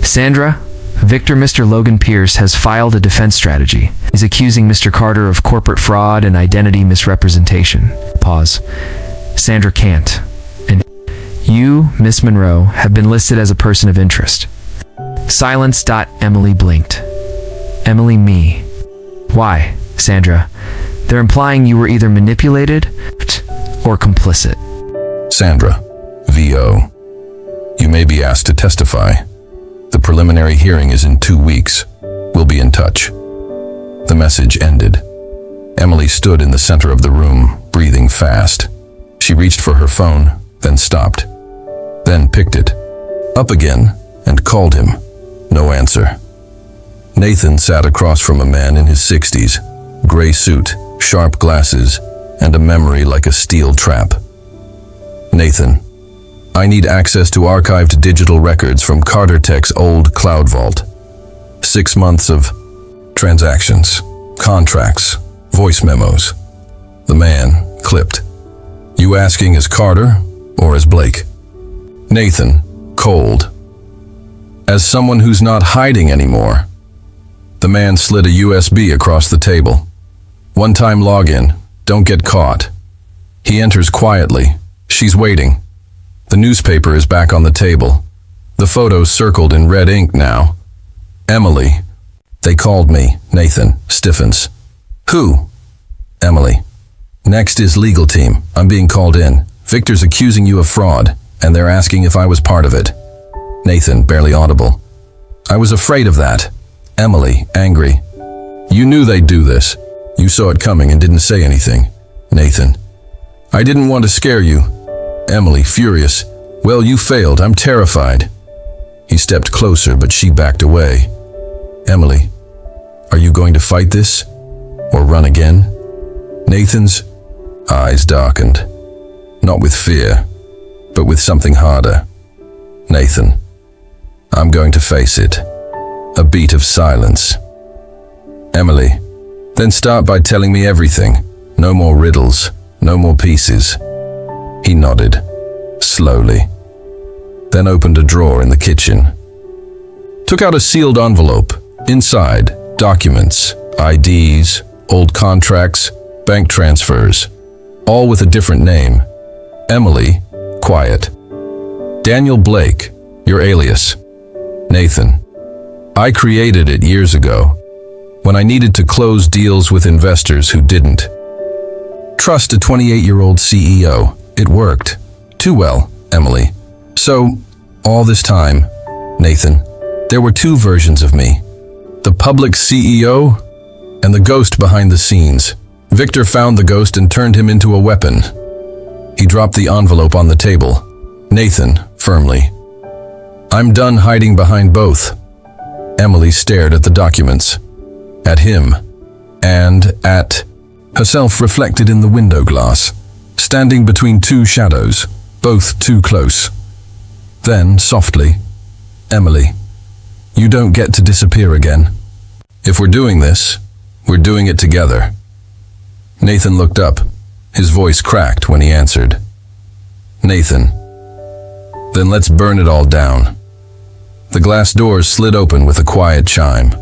Sandra, Victor Mr. Logan Pierce has filed a defense strategy. He's accusing Mr. Carter of corporate fraud and identity misrepresentation. Pause. Sandra can't. And you, Miss Monroe, have been listed as a person of interest. Silence. Emily blinked. Emily, me. Why, Sandra? They're implying you were either manipulated or complicit. Sandra, VO. You may be asked to testify. The preliminary hearing is in 2 weeks. We'll be in touch. The message ended. Emily stood in the center of the room, breathing fast. She reached for her phone, then stopped. Then picked it up again and called him. No answer. Nathan sat across from a man in his 60s, gray suit, sharp glasses, and a memory like a steel trap. Nathan, I need access to archived digital records from Carter Tech's old cloud vault. 6 months of transactions, contracts, voice memos. The man clipped. You asking as Carter or as Blake? Nathan, cold. As someone who's not hiding anymore. The man slid a USB across the table. One-time login, don't get caught. He enters quietly. She's waiting. The newspaper is back on the table. The photos circled in red ink now. Emily. They called me. Nathan stiffens. Who? Emily. Next is legal team. I'm being called in. Victor's accusing you of fraud, and they're asking if I was part of it. Nathan, barely audible. I was afraid of that. Emily, angry. You knew they'd do this. You saw it coming and didn't say anything. Nathan. I didn't want to scare you. Emily, furious. Well, you failed. I'm terrified. He stepped closer, but she backed away. Emily, are you going to fight this? Or run again? Nathan's eyes darkened. Not with fear, but with something harder. Nathan, I'm going to face it. A beat of silence. Emily, then start by telling me everything. No more riddles, no more pieces. He nodded, slowly. Then opened a drawer in the kitchen. Took out a sealed envelope. Inside, documents, IDs, old contracts, bank transfers, all with a different name. Emily, quiet. Daniel Blake, your alias. Nathan, I created it years ago, when I needed to close deals with investors who didn't. Trust a 28-year-old CEO. It worked. Too well, Emily. So, all this time, Nathan, there were 2 versions of me. The public CEO and the ghost behind the scenes. Victor found the ghost and turned him into a weapon. He dropped the envelope on the table. Nathan, firmly. I'm done hiding behind both. Emily stared at the documents. At him. And at herself reflected in the window glass, standing between 2 shadows, both too close. Then, softly, Emily, you don't get to disappear again. If we're doing this, we're doing it together. Nathan looked up. His voice cracked when he answered. Nathan, then let's burn it all down. The glass doors slid open with a quiet chime.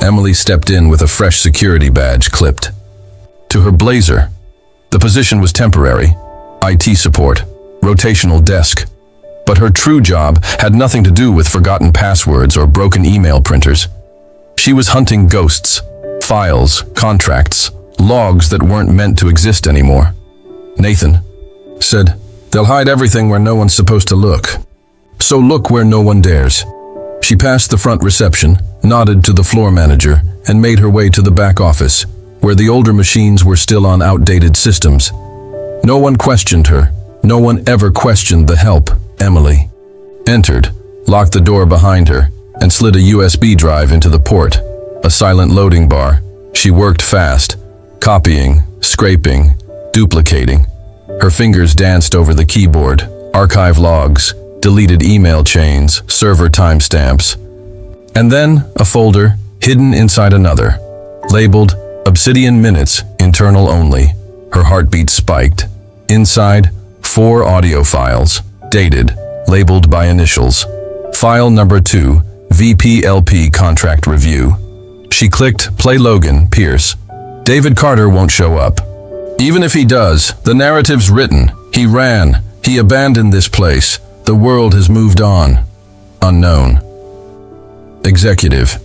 Emily stepped in with a fresh security badge clipped to her blazer. The position was temporary, IT support, rotational desk. But her true job had nothing to do with forgotten passwords or broken email printers. She was hunting ghosts, files, contracts, logs that weren't meant to exist anymore. Nathan said, "They'll hide everything where no one's supposed to look. So look where no one dares." She passed the front reception, nodded to the floor manager, and made her way to the back office, where the older machines were still on outdated systems. No one questioned her. No one ever questioned the help. Emily entered, locked the door behind her, and slid a USB drive into the port, a silent loading bar. She worked fast, copying, scraping, duplicating. Her fingers danced over the keyboard, archive logs, deleted email chains, server timestamps. And then a folder hidden inside another, labeled Obsidian Minutes, internal only. Her heartbeat spiked. Inside, 4 audio files, dated, labeled by initials. File number 2, VPLP contract review. She clicked play. Logan Pierce. David Carter won't show up. Even if he does, the narrative's written. He ran. He abandoned this place. The world has moved on. Unknown. Executive.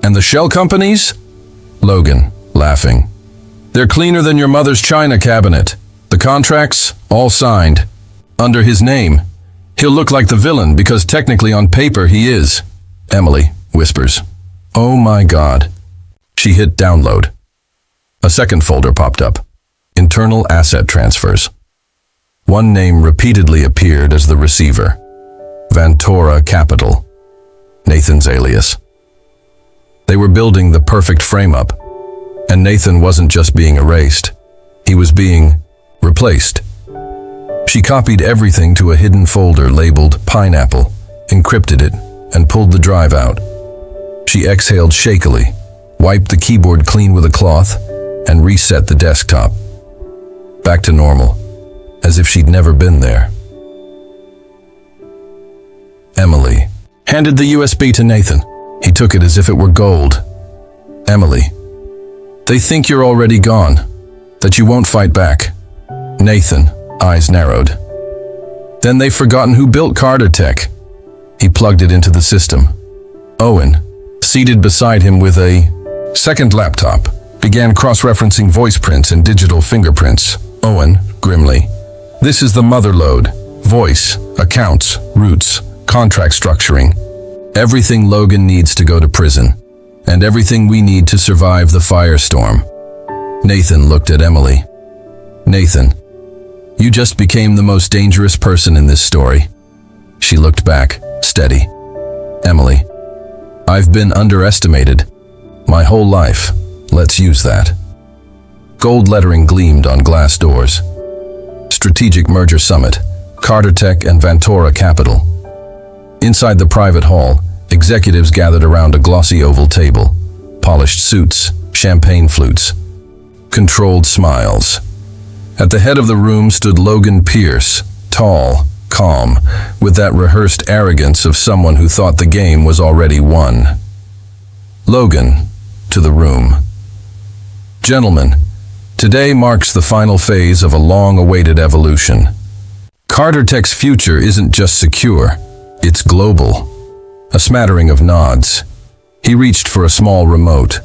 And the shell companies? Logan, laughing. They're cleaner than your mother's china cabinet. The contracts, all signed. Under his name. He'll look like the villain because technically on paper he is. Emily whispers. Oh my God. She hit download. A second folder popped up. Internal asset transfers. One name repeatedly appeared as the receiver. Ventura Capital. Nathan's alias. They were building the perfect frame-up. And Nathan wasn't just being erased. He was being replaced. She copied everything to a hidden folder labeled Pineapple, encrypted it, and pulled the drive out. She exhaled shakily, wiped the keyboard clean with a cloth, and reset the desktop. Back to normal, as if she'd never been there. Emily handed the USB to Nathan. He took it as if it were gold. Emily, they think you're already gone, that you won't fight back. Nathan, eyes narrowed. Then they've forgotten who built Carter Tech. He plugged it into the system. Owen, seated beside him with a second laptop, began cross-referencing voice prints and digital fingerprints. Owen, grimly. This is the mother load. Voice, accounts, routes, contract structuring. Everything Logan needs to go to prison. And everything we need to survive the firestorm. Nathan looked at Emily. Nathan, you just became the most dangerous person in this story. She looked back, steady. Emily, I've been underestimated. My whole life. Let's use that. Gold lettering gleamed on glass doors. Strategic Merger Summit, Carter Tech and Ventura Capital. Inside the private hall, executives gathered around a glossy oval table. Polished suits, champagne flutes, controlled smiles. At the head of the room stood Logan Pierce, tall, calm, with that rehearsed arrogance of someone who thought the game was already won. Logan, to the room. Gentlemen, today marks the final phase of a long-awaited evolution. Carter Tech's future isn't just secure, it's global. A smattering of nods. He reached for a small remote.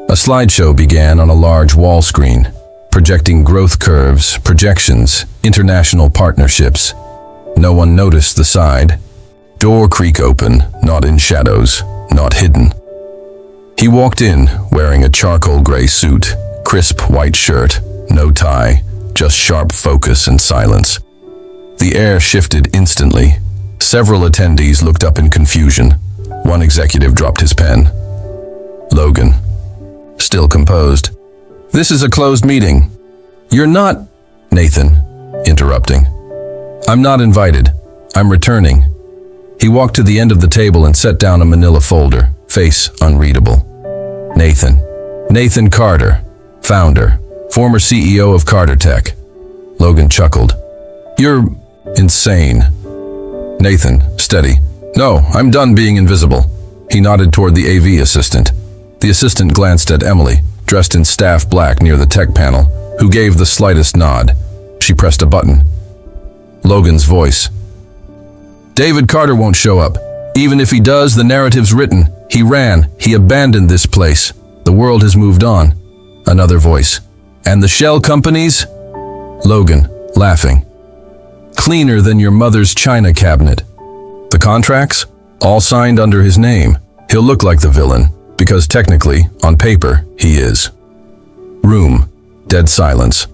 A slideshow began on a large wall screen, projecting growth curves, projections, international partnerships. No one noticed the side. Door creak open, not in shadows, not hidden. He walked in, wearing a charcoal gray suit, crisp white shirt, no tie, just sharp focus and silence. The air shifted instantly. Several attendees looked up in confusion. One executive dropped his pen. Logan, still composed. This is a closed meeting. You're not... Nathan, interrupting. I'm not invited. I'm returning. He walked to the end of the table and set down a manila folder, face unreadable. Nathan Carter, founder, former CEO of Carter Tech. Logan chuckled. You're insane. Nathan, steady. No, I'm done being invisible. He nodded toward the AV assistant. The assistant glanced at Emily, dressed in staff black near the tech panel, who gave the slightest nod. She pressed a button. Logan's voice. David Carter won't show up. Even if he does, the narrative's written. He ran. He abandoned this place. The world has moved on. Another voice. And the shell companies? Logan, laughing. Cleaner than your mother's china cabinet. The contracts? All signed under his name. He'll look like the villain, because technically, on paper, he is. Room. Dead silence.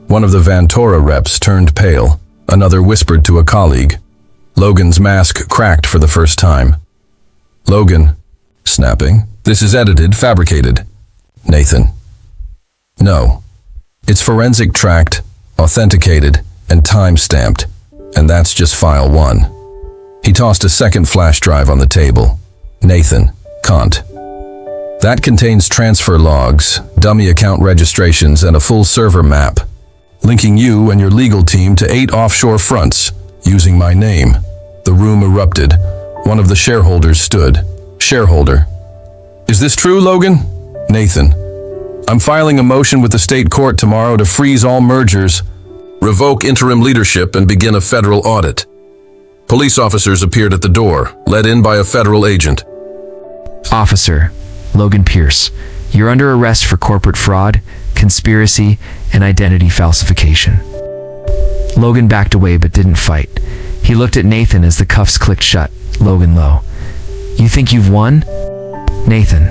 One of the Vantora reps turned pale. Another whispered to a colleague. Logan's mask cracked for the first time. Logan. Snapping. This is edited, fabricated. Nathan. No. It's forensic tracked, authenticated, and time-stamped. And that's just file 1. He tossed a second flash drive on the table. Nathan. Can't. That contains transfer logs, dummy account registrations, and a full server map, linking you and your legal team to 8 offshore fronts, using my name. The room erupted. One of the shareholders stood. Shareholder. Is this true, Logan? Nathan. I'm filing a motion with the state court tomorrow to freeze all mergers, revoke interim leadership, and begin a federal audit. Police officers appeared at the door, led in by a federal agent. Officer, Logan Pierce, you're under arrest for corporate fraud, conspiracy, and identity falsification. Logan backed away but didn't fight. He looked at Nathan as the cuffs clicked shut. Logan low. You think you've won? Nathan.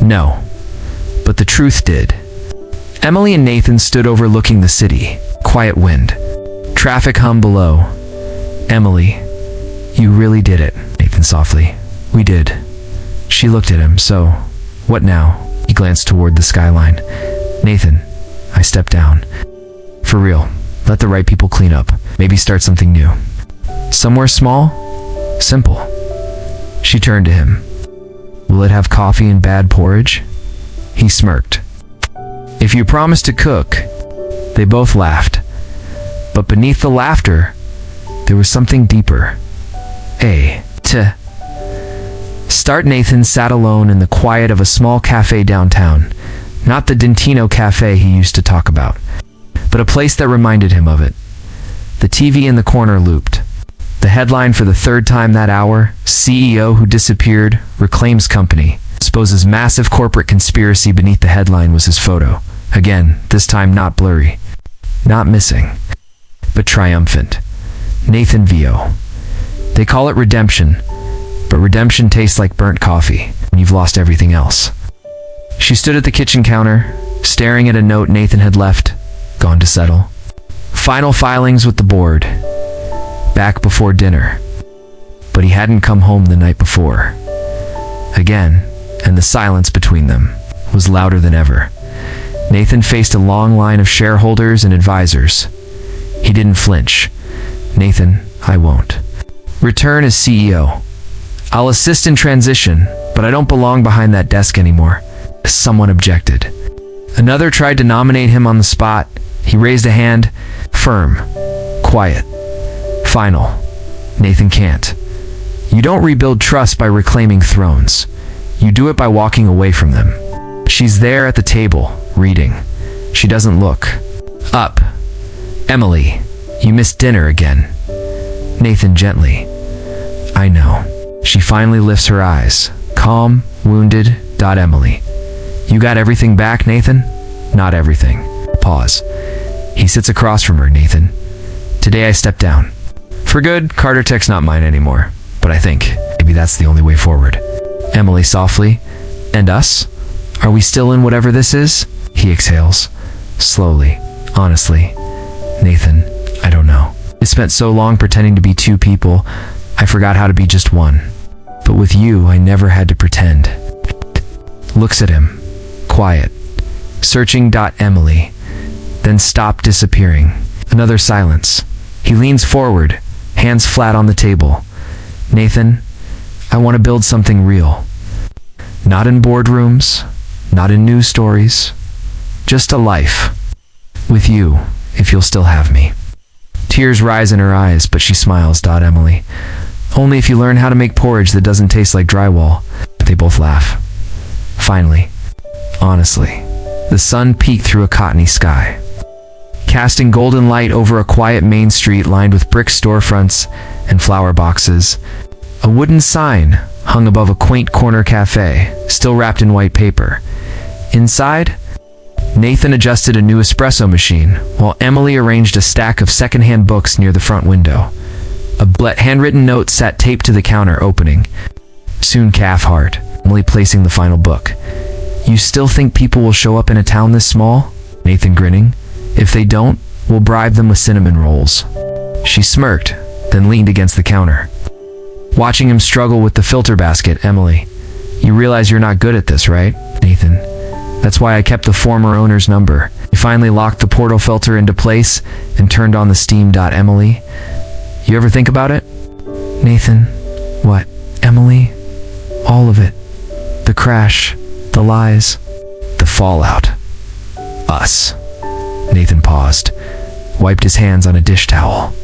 No. But the truth did. Emily and Nathan stood overlooking the city. Quiet wind. Traffic hum below. Emily, you really did it. Nathan softly. We did. She looked at him. So, what now? He glanced toward the skyline. Nathan, I stepped down. For real. Let the right people clean up. Maybe start something new. Somewhere small? Simple. She turned to him. Will it have coffee and bad porridge? He smirked. If you promise to cook. They both laughed. But beneath the laughter, there was something deeper. Start. Nathan sat alone in the quiet of a small cafe downtown. Not the Dentino cafe he used to talk about, but a place that reminded him of it. The TV in the corner looped. The headline for the 3rd time that hour, CEO who disappeared, reclaims company. Supposes massive corporate conspiracy. Beneath the headline was his photo. Again, this time not blurry. Not missing, but triumphant. Nathan Vio. They call it redemption, but redemption tastes like burnt coffee when you've lost everything else. She stood at the kitchen counter, staring at a note Nathan had left, gone to settle. Final filings with the board. Back before dinner. But he hadn't come home the night before. Again, and the silence between them was louder than ever. Nathan faced a long line of shareholders and advisors. He didn't flinch. Nathan, I won't. Return as CEO. I'll assist in transition, but I don't belong behind that desk anymore. Someone objected. Another tried to nominate him on the spot. He raised a hand. Firm. Quiet. Final. Nathan can't. You don't rebuild trust by reclaiming thrones. You do it by walking away from them. She's there at the table, reading. She doesn't look. Up. Emily, you missed dinner again. Nathan gently. I know. She finally lifts her eyes. Calm, wounded. Emily. You got everything back, Nathan? Not everything. Pause. He sits across from her. Nathan. Today I stepped down. For good, Carter Tech's not mine anymore. But I think maybe that's the only way forward. Emily softly. And us? Are we still in whatever this is? He exhales. Slowly. Honestly. Nathan, I don't know. I spent so long pretending to be 2 people, I forgot how to be just one. But with you, I never had to pretend. Looks at him. Quiet. Searching. Emily. Then stop disappearing. Another silence. He leans forward, hands flat on the table. Nathan, I want to build something real. Not in boardrooms, not in news stories. Just a life. With you, if you'll still have me. Tears rise in her eyes, but she smiles. Emily. Only if you learn how to make porridge that doesn't taste like drywall. They both laugh. Finally. Honestly. The sun peeked through a cottony sky, casting golden light over a quiet main street lined with brick storefronts and flower boxes. A wooden sign hung above a quaint corner cafe, still wrapped in white paper. Inside, Nathan adjusted a new espresso machine, while Emily arranged a stack of secondhand books near the front window. A handwritten note sat taped to the counter opening. Soon calf heart, Emily placing the final book. You still think people will show up in a town this small? Nathan grinning. If they don't, we'll bribe them with cinnamon rolls. She smirked, then leaned against the counter. Watching him struggle with the filter basket, Emily. You realize you're not good at this, right, Nathan? That's why I kept the former owner's number. He finally locked the portal filter into place and turned on the steam. Emily, you ever think about it? Nathan, what? Emily? All of it. The crash, the lies, the fallout. Us. Nathan paused, wiped his hands on a dish towel,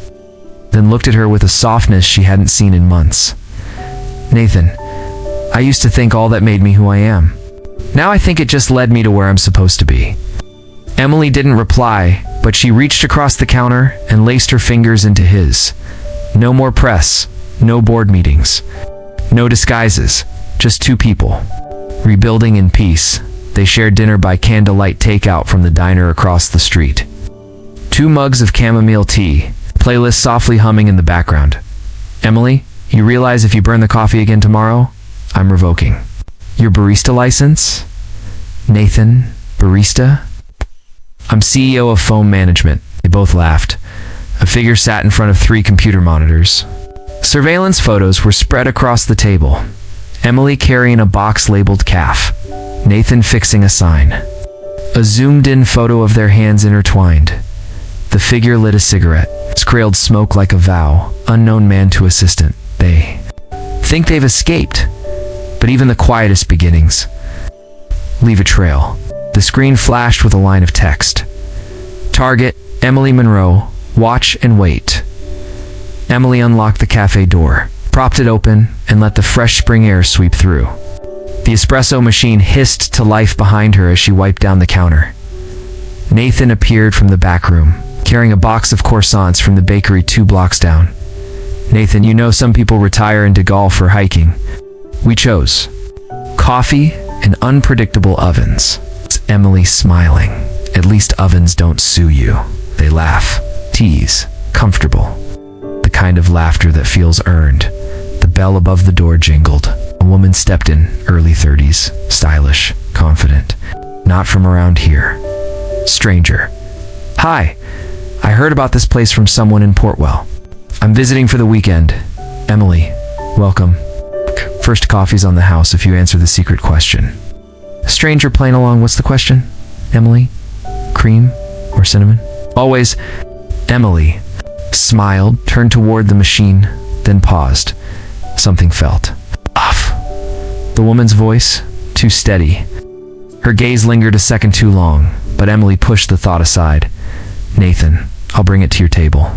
then looked at her with a softness she hadn't seen in months. Nathan, I used to think all that made me who I am. Now I think it just led me to where I'm supposed to be. Emily didn't reply, but she reached across the counter and laced her fingers into his. No more press, no board meetings, no disguises, just two people. Rebuilding in peace, they shared dinner by candlelight takeout from the diner across the street. 2 mugs of chamomile tea, playlist softly humming in the background. Emily, you realize if you burn the coffee again tomorrow, I'm revoking your barista license? Nathan, barista? I'm CEO of Foam Management. They both laughed. A figure sat in front of 3 computer monitors. Surveillance photos were spread across the table. Emily carrying a box labeled calf. Nathan fixing a sign. A zoomed-in photo of their hands intertwined. The figure lit a cigarette, trailed smoke like a vow, unknown man to assistant. They think they've escaped, but even the quietest beginnings leave a trail. The screen flashed with a line of text. Target, Emily Monroe, watch and wait. Emily unlocked the cafe door, propped it open, and let the fresh spring air sweep through. The espresso machine hissed to life behind her as she wiped down the counter. Nathan appeared from the back room, carrying a box of croissants from the bakery 2 blocks down. Nathan, you know some people retire into golf or hiking. We chose coffee and unpredictable ovens. It's Emily smiling. At least ovens don't sue you. They laugh, tease, comfortable. The kind of laughter that feels earned. The bell above the door jingled. A woman stepped in, early 30s, stylish, confident. Not from around here. Stranger. Hi, I heard about this place from someone in Portwell. I'm visiting for the weekend. Emily, welcome. First coffee's on the house if you answer the secret question. Stranger playing along, what's the question? Emily? Cream or cinnamon? Always. Emily smiled, turned toward the machine, then paused. Something felt off. The woman's voice, too steady. Her gaze lingered a second too long, but Emily pushed the thought aside. Nathan, I'll bring it to your table.